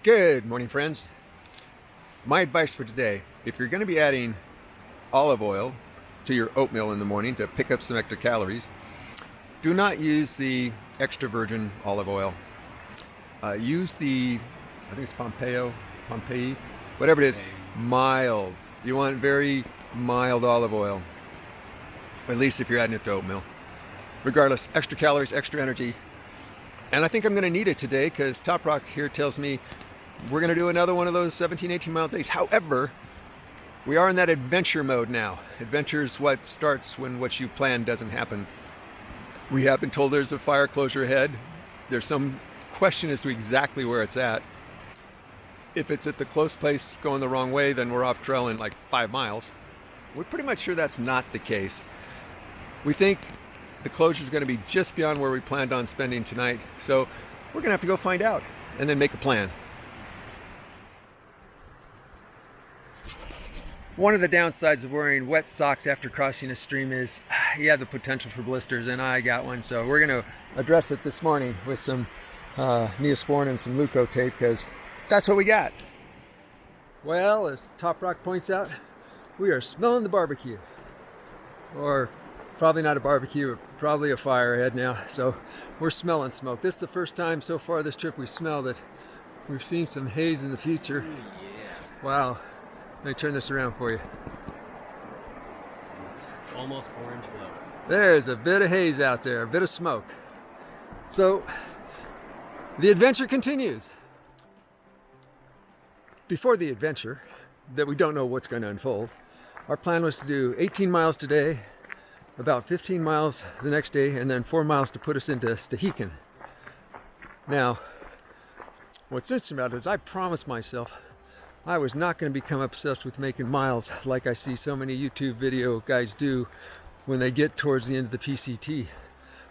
Good morning, friends. My advice for today, if you're going to be adding olive oil to your oatmeal in the morning to pick up some extra calories, do not use the extra virgin olive oil. Use the, I think it's Pompeii, whatever it is, mild. You want very mild olive oil, at least if you're adding it to oatmeal. Regardless, extra calories, extra energy. And I think I'm going to need it today because Top Rock here tells me we're going to do another one of those 17, 18 mile days. However, we are in that adventure mode now. Adventure is what starts when what you plan doesn't happen. We have been told there's a fire closure ahead. There's some question as to exactly where it's at. If it's at the close place going the wrong way, then we're off trail in like 5 miles. We're pretty much sure that's not the case. We think the closure is going to be just beyond where we planned on spending tonight. So we're going to have to go find out and then make a plan. One of the downsides of wearing wet socks after crossing a stream is you have the potential for blisters, and I got one. So we're going to address it this morning with some Neosporin and some Leuco tape because that's what we got. Well, as Top Rock points out, we are smelling the barbecue. Or probably not a barbecue, probably a fire ahead now. So we're smelling smoke. This is the first time so far this trip we smell that we've seen some haze in the future. Wow. Let me turn this around for you. Almost orange glow. There's a bit of haze out there, a bit of smoke. So the adventure continues. Before the adventure, that we don't know what's going to unfold, our plan was to do 18 miles today, about 15 miles the next day, and then 4 miles to put us into Stehekin. Now, what's interesting about it is I promised myself I was not going to become obsessed with making miles like I see so many YouTube video guys do when they get towards the end of the PCT.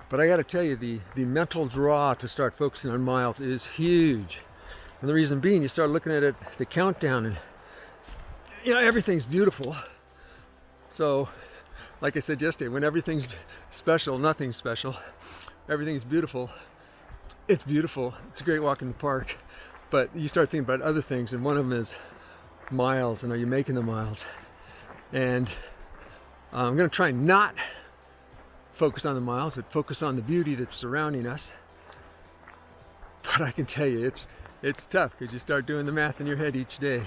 But I got to tell you, the mental draw to start focusing on miles is huge. And the reason being, you start looking at it, the countdown, and everything's beautiful. So, like I said yesterday, when everything's special, nothing's special. Everything's beautiful. It's beautiful. It's a great walk in the park. But you start thinking about other things, and one of them is miles, and are you making the miles? And I'm going to try not focus on the miles, but focus on the beauty that's surrounding us. But I can tell you, it's tough because you start doing the math in your head each day.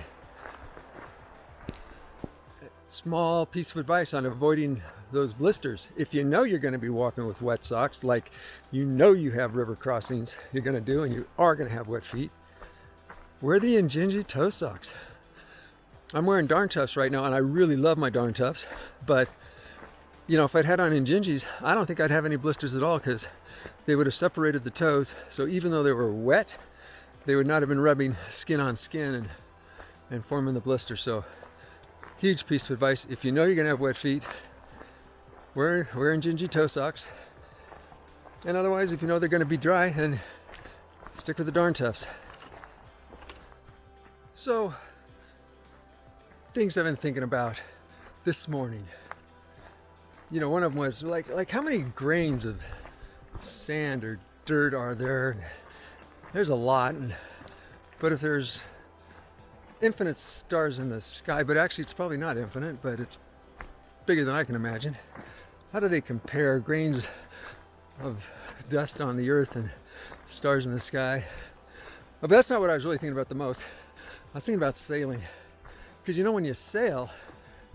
Small piece of advice on avoiding those blisters. If you know you're going to be walking with wet socks, like you have river crossings you're going to do, and you are going to have wet feet, wear the Injinji toe socks. I'm wearing Darn Toughs right now, and I really love my Darn Toughs. But, if I'd had on Injinjis, I don't think I'd have any blisters at all because they would have separated the toes. So even though they were wet, they would not have been rubbing skin on skin and forming the blister. So, huge piece of advice. If you know you're going to have wet feet, wear Injinji toe socks. And otherwise, if you know they're going to be dry, then stick with the Darn Toughs. So, things I've been thinking about this morning. One of them was like how many grains of sand or dirt are there? There's a lot, but if there's infinite stars in the sky, but actually it's probably not infinite, but it's bigger than I can imagine. How do they compare grains of dust on the earth and stars in the sky? But that's not what I was really thinking about the most. I was thinking about sailing, because when you sail,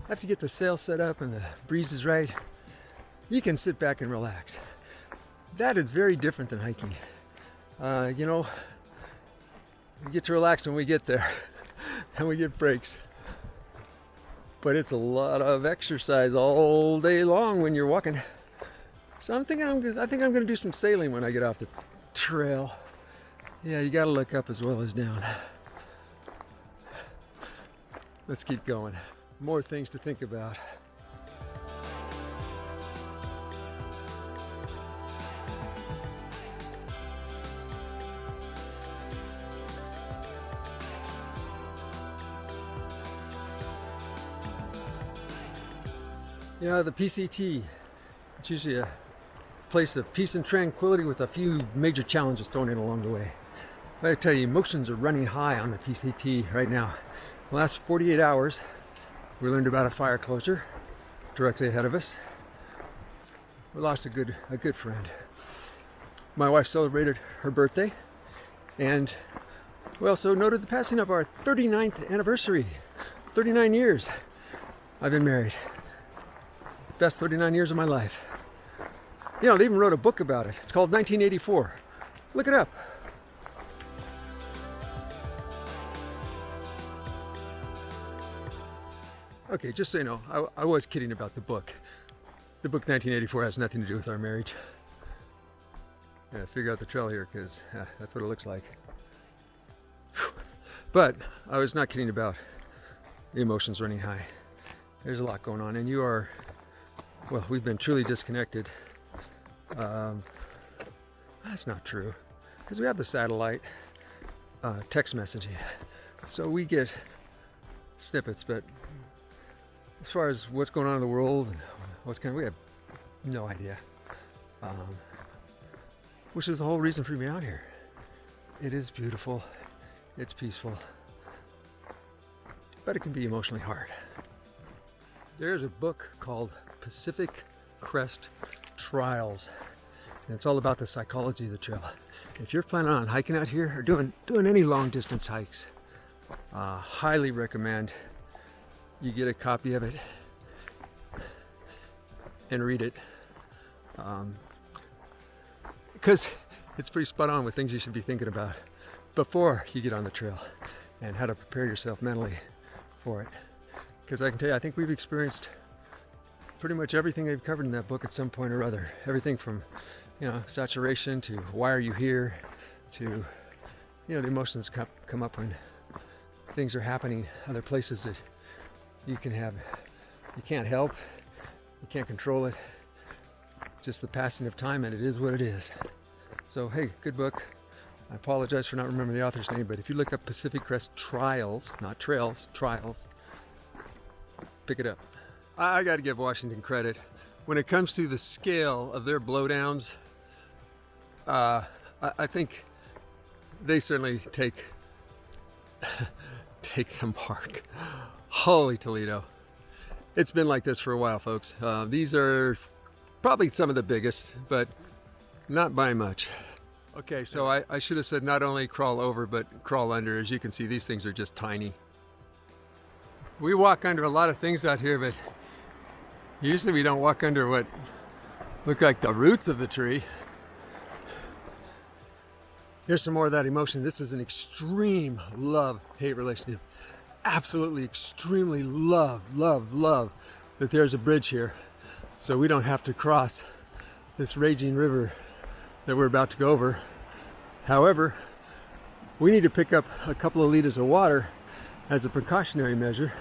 after you get the sail set up and the breeze is right, you can sit back and relax. That is very different than hiking. We get to relax when we get there, and we get breaks. But it's a lot of exercise all day long when you're walking. So I think I'm going to do some sailing when I get off the trail. Yeah, you got to look up as well as down. Let's keep going. More things to think about. The PCT, it's usually a place of peace and tranquility with a few major challenges thrown in along the way. I tell you, emotions are running high on the PCT right now. The last 48 hours, we learned about a fire closure directly ahead of us. We lost a good friend. My wife celebrated her birthday, and we also noted the passing of our 39th anniversary. 39 years I've been married. Best 39 years of my life. You know, they even wrote a book about it. It's called 1984. Look it up. Okay, just so you know, I was kidding about the book. The book 1984 has nothing to do with our marriage. I'm gonna figure out the trail here because that's what it looks like. But I was not kidding about the emotions running high. There's a lot going on, and you are, well, we've been truly disconnected. That's not true, because we have the satellite text messaging, so we get snippets, but as far as what's going on in the world and what's going on, we have no idea. Which is the whole reason for me out here. It is beautiful, it's peaceful, but it can be emotionally hard. There's a book called Pacific Crest Trials, and it's all about the psychology of the trail. If you're planning on hiking out here or doing any long distance hikes, highly recommend you get a copy of it and read it, because it's pretty spot on with things you should be thinking about before you get on the trail and how to prepare yourself mentally for it. Because I can tell you, I think we've experienced pretty much everything they've covered in that book at some point or other. Everything from, you know, saturation to why are you here, to, you know, the emotions come up when things are happening other places that you can't help, you can't control it. Just the passing of time, and it is what it is. So hey, good book. I apologize for not remembering the author's name, but if you look up Pacific Crest Trials, not Trails, Trials, pick it up. I got to give Washington credit. When it comes to the scale of their blowdowns, I think they certainly take the mark. Holy Toledo. It's been like this for a while, folks. These are probably some of the biggest, but not by much. Okay, so I should have said not only crawl over, but crawl under. As you can see, these things are just tiny. We walk under a lot of things out here, but usually we don't walk under what look like the roots of the tree. Here's some more of that emotion. This is an extreme love-hate relationship. Absolutely, extremely love that there's a bridge here, so we don't have to cross this raging river that we're about to go over. However, we need to pick up a couple of liters of water as a precautionary measure,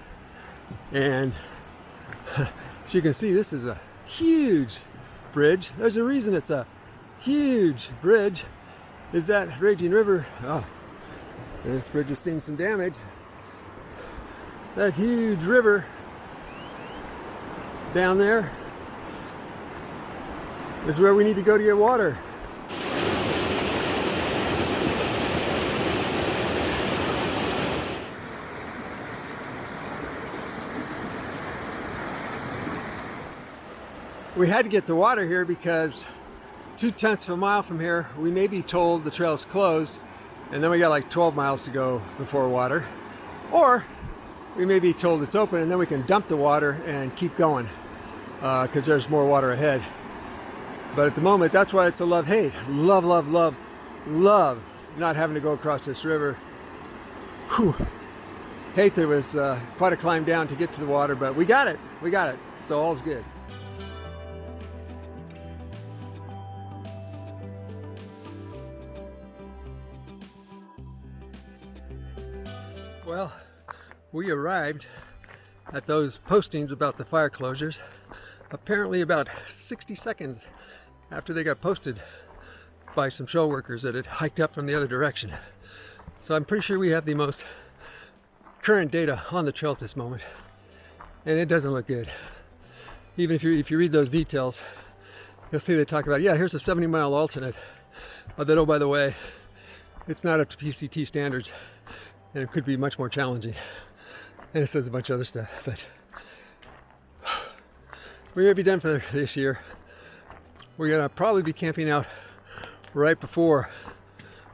and as you can see, this is a huge bridge. There's a reason it's a huge bridge, is that raging river. Oh, this bridge has seen some damage. That huge river down there is where we need to go to get water. We had to get the water here because 0.2 of a mile from here, we may be told the trail's closed, and then we got like 12 miles to go before water. Or we may be told it's open, and then we can dump the water and keep going because there's more water ahead. But at the moment, that's why it's a love-hate. Love not having to go across this river. Whew. Hate there was quite a climb down to get to the water, but we got it. So all's good. Well, we arrived at those postings about the fire closures apparently about 60 seconds after they got posted by some show workers that had hiked up from the other direction. So I'm pretty sure we have the most current data on the trail at this moment, and it doesn't look good. Even if you read those details, you'll see they talk about, yeah, here's a 70-mile alternate. That, oh, by the way, it's not up to PCT standards, and it could be much more challenging. And it says a bunch of other stuff, but we're gonna be done for this year. We're gonna probably be camping out right before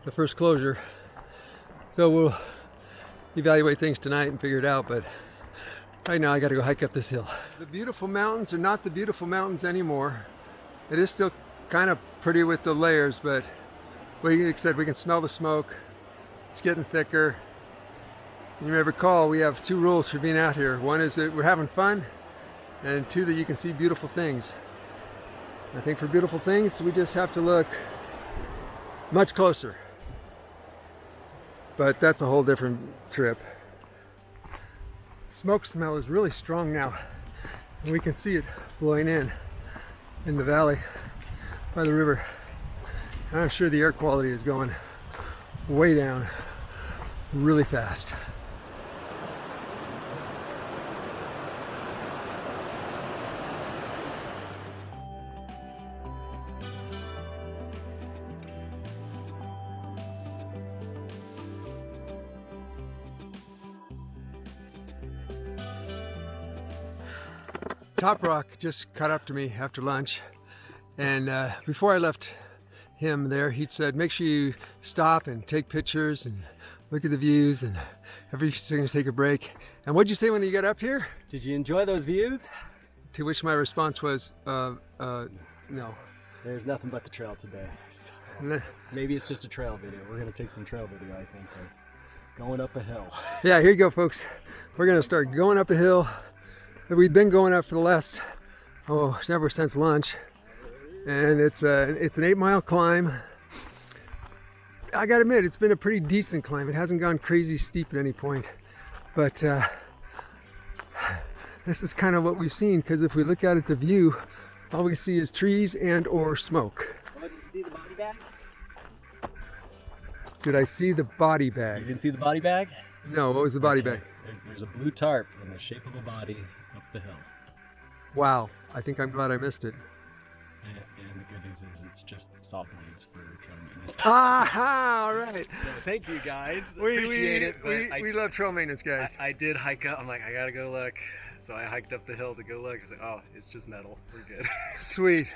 the first closure, so we'll evaluate things tonight and figure it out, but right now I gotta go hike up this hill. The beautiful mountains are not the beautiful mountains anymore. It is still kind of pretty with the layers, but like I said, we can smell the smoke. It's getting thicker. You may recall we have 2 rules for being out here. One is that we're having fun, and 2, that you can see beautiful things. I think for beautiful things, we just have to look much closer. But that's a whole different trip. Smoke smell is really strong now, and we can see it blowing in the valley by the river. And I'm sure the air quality is going way down really fast. Top Rock just caught up to me after lunch, and before I left him there, he said, make sure you stop and take pictures and look at the views, and every second take a break. And what'd you say when you got up here? Did you enjoy those views? To which my response was, no. There's nothing but the trail today. So maybe it's just a trail video. We're gonna take some trail video, I think, of going up a hill. Yeah, here you go, folks. We're gonna start going up a hill that we've been going up for the last, ever since lunch. And it's an 8-mile climb. I gotta admit, it's been a pretty decent climb. It hasn't gone crazy steep at any point, but this is kind of what we've seen, because if we look out at the view, all we see is trees and or smoke. Oh, did you see the body bag? Did I see the body bag? You didn't see the body bag? No, what was the body bag? There's a blue tarp in the shape of a body up the hill. Wow, I think I'm glad I missed it. And the good news is it's just saw blades for trail maintenance. Aha, all right. So thank you guys. Appreciate it. But we love trail maintenance, guys. I did hike up. I'm like, I gotta go look. So I hiked up the hill to go look. I was like, oh, it's just metal. We're good. Sweet.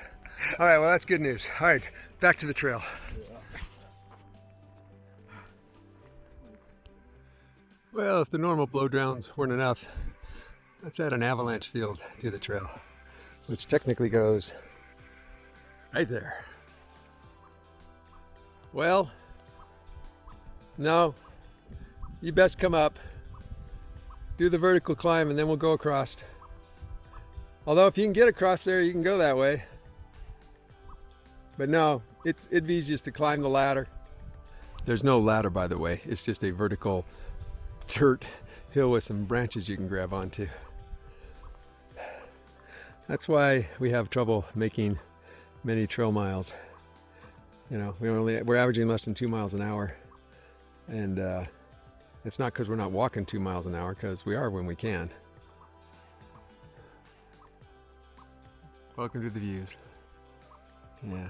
All right, well, that's good news. All right, back to the trail. Well, if the normal blow drowns weren't enough, let's add an avalanche field to the trail, which technically goes right there. Well, no, you best come up, do the vertical climb, and then we'll go across. Although if you can get across there, you can go that way. But no, it'd be easiest to climb the ladder. There's no ladder, by the way. It's just a vertical dirt hill with some branches you can grab onto. That's why we have trouble making many trail miles. You know, we're averaging less than 2 miles an hour, and it's not because we're not walking 2 miles an hour, because we are when we can. Welcome to the views. Yeah.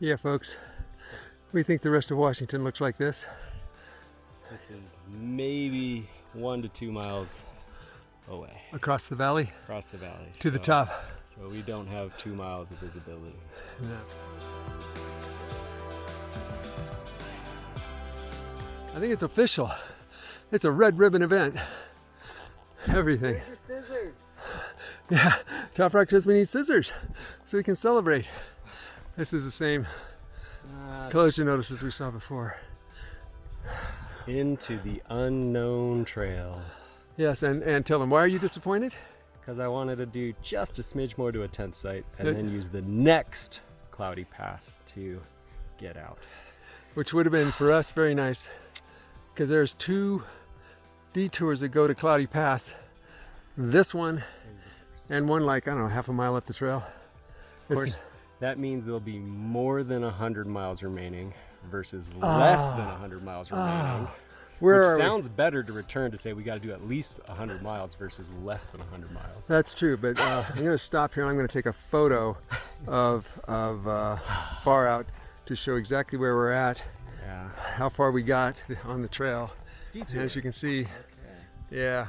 Yeah, folks, we think the rest of Washington looks like this. This is maybe 1 to 2 miles away. Across the valley? Across the valley. To the top. So we don't have 2 miles of visibility. No. I think it's official. It's a red ribbon event. Everything. Where's your scissors? Yeah, Top Rock says we need scissors so we can celebrate. This is the same closure notices we saw before. Into the unknown trail. Yes, and tell them, why are you disappointed? Because I wanted to do just a smidge more to a tent site and then use the next cloudy pass to get out. Which would have been, for us, very nice. Because there's 2 detours that go to Cloudy Pass. This one and one like, I don't know, half a mile up the trail. Of course, that means there'll be more than 100 miles remaining versus less than 100 miles remaining. Where Which are we? sounds better to return to say we got to do at least 100 miles versus less than 100 miles. That's true, but I'm going to stop here and I'm going to take a photo of far out to show exactly where we're at, Yeah. how far we got on the trail. And as you can see, yeah,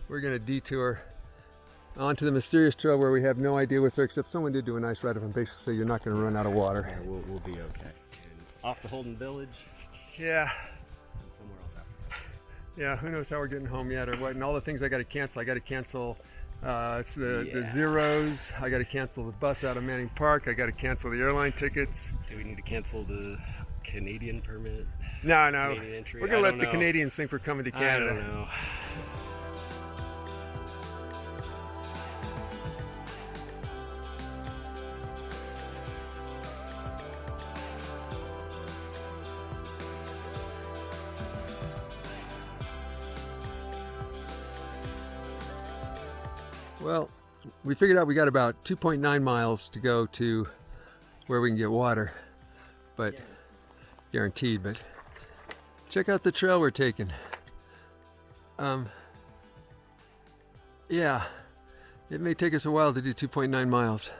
we're going to detour onto the mysterious trail where we have no idea what's there, except someone did do a nice write-up and basically say you're not going to run out of water. Yeah, we'll be okay. And off to Holden Village Yeah. and somewhere else after. Yeah, who knows how we're getting home yet or what, and all the things I got to cancel. I got to cancel it's the Zeros. I got to cancel the bus out of Manning Park. I got to cancel the airline tickets. Do we need to cancel the Canadian permit? No, Canadian entry? we're going to let the know. Canadians think we're coming to Canada. I don't know. Well, we figured out we got about 2.9 miles to go to where we can get water, but guaranteed. But check out the trail we're taking. Yeah, it may take us a while to do 2.9 miles.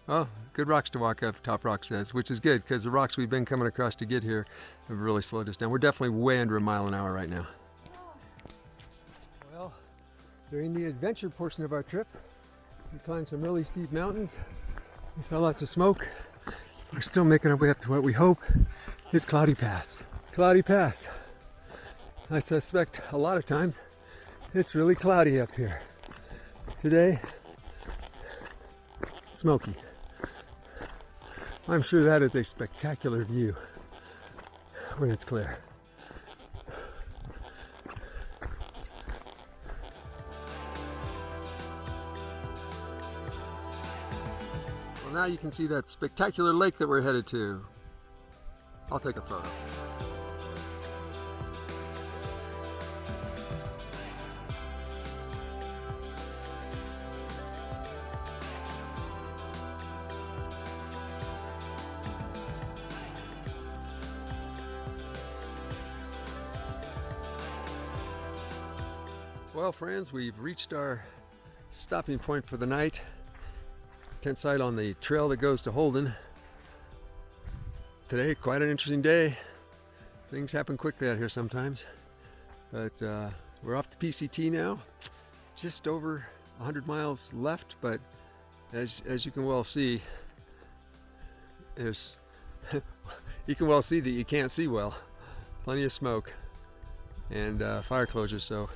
Oh, good rocks to walk up, Top Rock says, which is good because the rocks we've been coming across to get here have really slowed us down. We're definitely way under a mile an hour right now. Well, during the adventure portion of our trip, we climbed some really steep mountains. We saw lots of smoke. We're still making our way up to what we hope is Cloudy Pass. Cloudy Pass. I suspect a lot of times it's really cloudy up here. Today, smoky. I'm sure that is a spectacular view when it's clear. Well, now you can see that spectacular lake that we're headed to. I'll take a photo. Well, friends, we've reached our stopping point for the night. Tent site on the trail that goes to Holden. Today, quite an interesting day. Things happen quickly out here sometimes. But we're off to PCT now. Just over 100 miles left, but as you can well see, there's you can well see that you can't see well. Plenty of smoke and fire closures. So,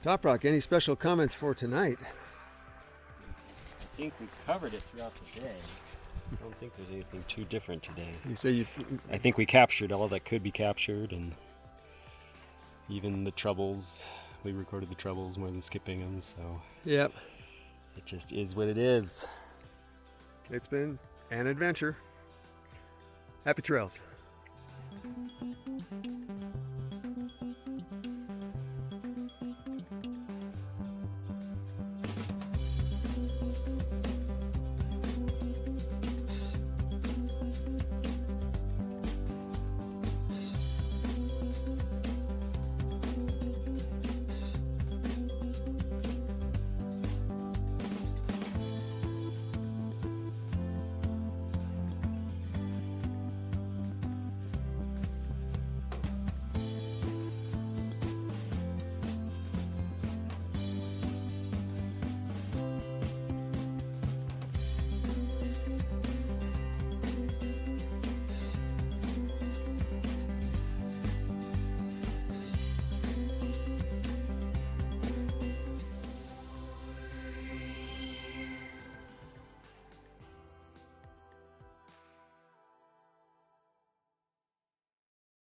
Top Rock, any special comments for tonight? I think we covered it throughout the day. I don't think there's anything too different today. You say you? I think we captured all that could be captured, and even the troubles. We recorded the troubles more than skipping them, so Yep. it just is what it is. It's been an adventure. Happy trails.